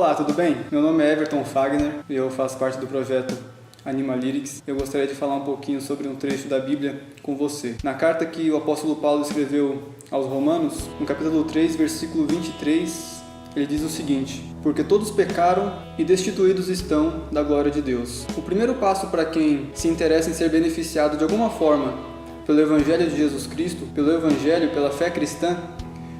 Olá, tudo bem? Meu nome é Everton Fagner e eu faço parte do projeto Animalyrics. Eu gostaria de falar um pouquinho sobre um trecho da Bíblia com você. Na carta que o apóstolo Paulo escreveu aos Romanos, no capítulo 3, versículo 23, ele diz o seguinte: porque todos pecaram e destituídos estão da glória de Deus. O primeiro passo para quem se interessa em ser beneficiado de alguma forma pelo Evangelho de Jesus Cristo, pelo Evangelho, pela fé cristã,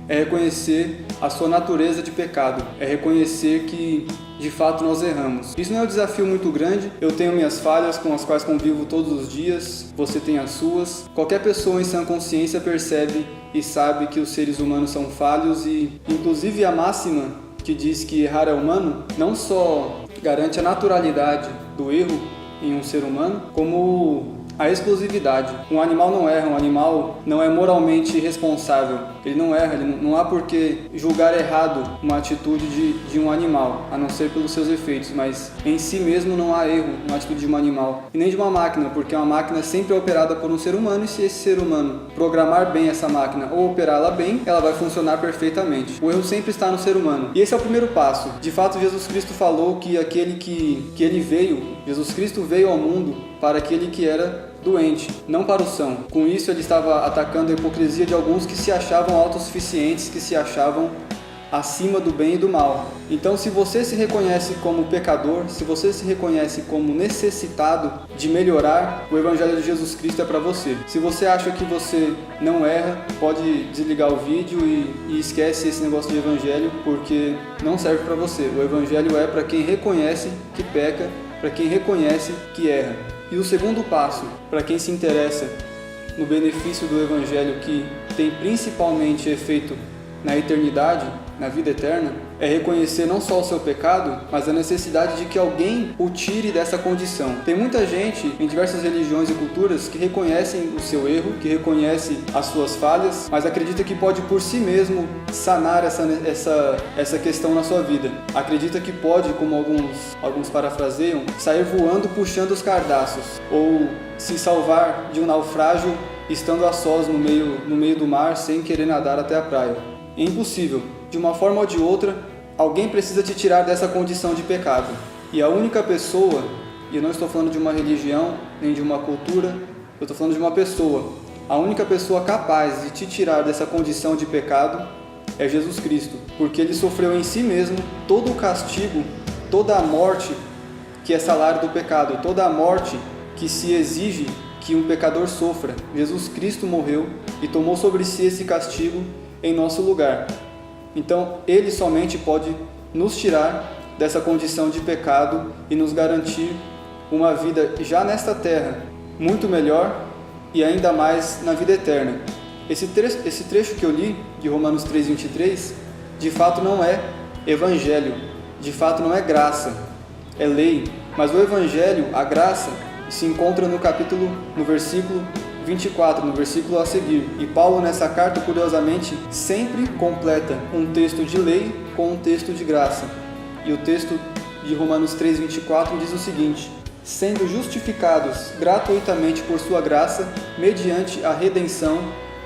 é reconhecer a sua natureza de pecado, é reconhecer que de fato nós erramos. Isso não é um desafio muito grande, eu tenho minhas falhas com as quais convivo todos os dias, você tem as suas. Qualquer pessoa em sã consciência percebe e sabe que os seres humanos são falhos e inclusive a máxima que diz que errar é humano não só garante a naturalidade do erro em um ser humano, como a exclusividade. Um animal não erra, um animal não é moralmente responsável. Ele não erra, não há por que julgar errado uma atitude de um animal, a não ser pelos seus efeitos, mas em si mesmo não há erro na atitude de um animal. E nem de uma máquina, porque uma máquina sempre é operada por um ser humano e se esse ser humano programar bem essa máquina ou operá-la bem, ela vai funcionar perfeitamente. O erro sempre está no ser humano. E esse é o primeiro passo. De fato, Jesus Cristo falou que aquele que ele veio, Jesus Cristo veio ao mundo para aquele que era doente, não para o são. Com isso ele estava atacando a hipocrisia de alguns que se achavam autossuficientes, que se achavam acima do bem e do mal. Então, se você se reconhece como pecador, se você se reconhece como necessitado de melhorar, o Evangelho de Jesus Cristo é para você. Se você acha que você não erra, pode desligar o vídeo e esquece esse negócio de Evangelho, porque não serve para você. O Evangelho é para quem reconhece que peca, para quem reconhece que erra. E o segundo passo, para quem se interessa no benefício do Evangelho que tem principalmente efeito na eternidade, na vida eterna, é reconhecer não só o seu pecado, mas a necessidade de que alguém o tire dessa condição. Tem muita gente em diversas religiões e culturas que reconhecem o seu erro, que reconhece as suas falhas, mas acredita que pode por si mesmo sanar essa questão na sua vida. Acredita que pode, como alguns parafraseiam, sair voando puxando os cardaços, ou se salvar de um naufrágio estando a sós no meio do mar sem querer nadar até a praia. É impossível. De uma forma ou de outra, alguém precisa te tirar dessa condição de pecado. E a única pessoa, e eu não estou falando de uma religião, nem de uma cultura, eu estou falando de uma pessoa. A única pessoa capaz de te tirar dessa condição de pecado é Jesus Cristo. Porque Ele sofreu em si mesmo todo o castigo, toda a morte que é salário do pecado, toda a morte que se exige que um pecador sofra. Jesus Cristo morreu e tomou sobre si esse castigo em nosso lugar. Então, Ele somente pode nos tirar dessa condição de pecado e nos garantir uma vida já nesta terra muito melhor e ainda mais na vida eterna. Esse trecho que eu li, de Romanos 3:23, de fato não é Evangelho, de fato não é graça, é lei. Mas o Evangelho, a graça, se encontra no versículo 24, no versículo a seguir. E Paulo, nessa carta, curiosamente, sempre completa um texto de lei com um texto de graça. E o texto de Romanos 3:24 diz o seguinte: sendo justificados gratuitamente por sua graça, mediante a redenção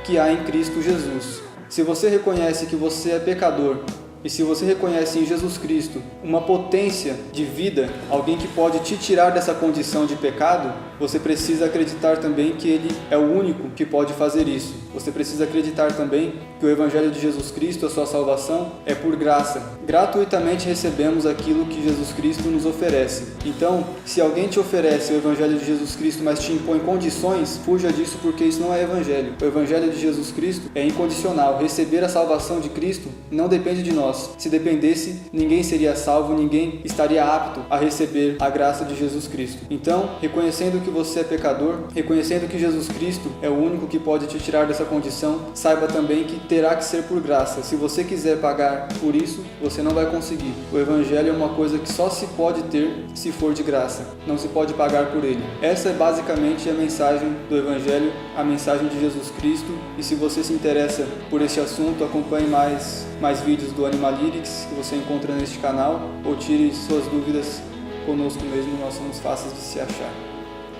que há em Cristo Jesus. Se você reconhece que você é pecador, e se você reconhece em Jesus Cristo uma potência de vida, alguém que pode te tirar dessa condição de pecado, você precisa acreditar também que Ele é o único que pode fazer isso. Você precisa acreditar também que o Evangelho de Jesus Cristo, a sua salvação, é por graça. Gratuitamente recebemos aquilo que Jesus Cristo nos oferece. Então, se alguém te oferece o Evangelho de Jesus Cristo, mas te impõe condições, fuja disso, porque isso não é Evangelho. O Evangelho de Jesus Cristo é incondicional. Receber a salvação de Cristo não depende de nós. Se dependesse, ninguém seria salvo, ninguém estaria apto a receber a graça de Jesus Cristo. Então, reconhecendo que você é pecador, reconhecendo que Jesus Cristo é o único que pode te tirar dessa condição, saiba também que terá que ser por graça. Se você quiser pagar por isso, você não vai conseguir. O Evangelho é uma coisa que só se pode ter se for de graça. Não se pode pagar por ele. Essa é basicamente a mensagem do Evangelho, a mensagem de Jesus Cristo. E se você se interessa por esse assunto, acompanhe mais vídeos do Animalyrics que você encontra neste canal, ou tire suas dúvidas conosco mesmo, nós somos fáceis de se achar.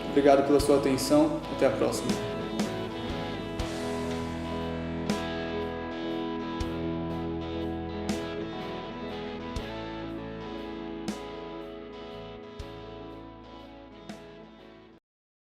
Obrigado pela sua atenção, até a próxima.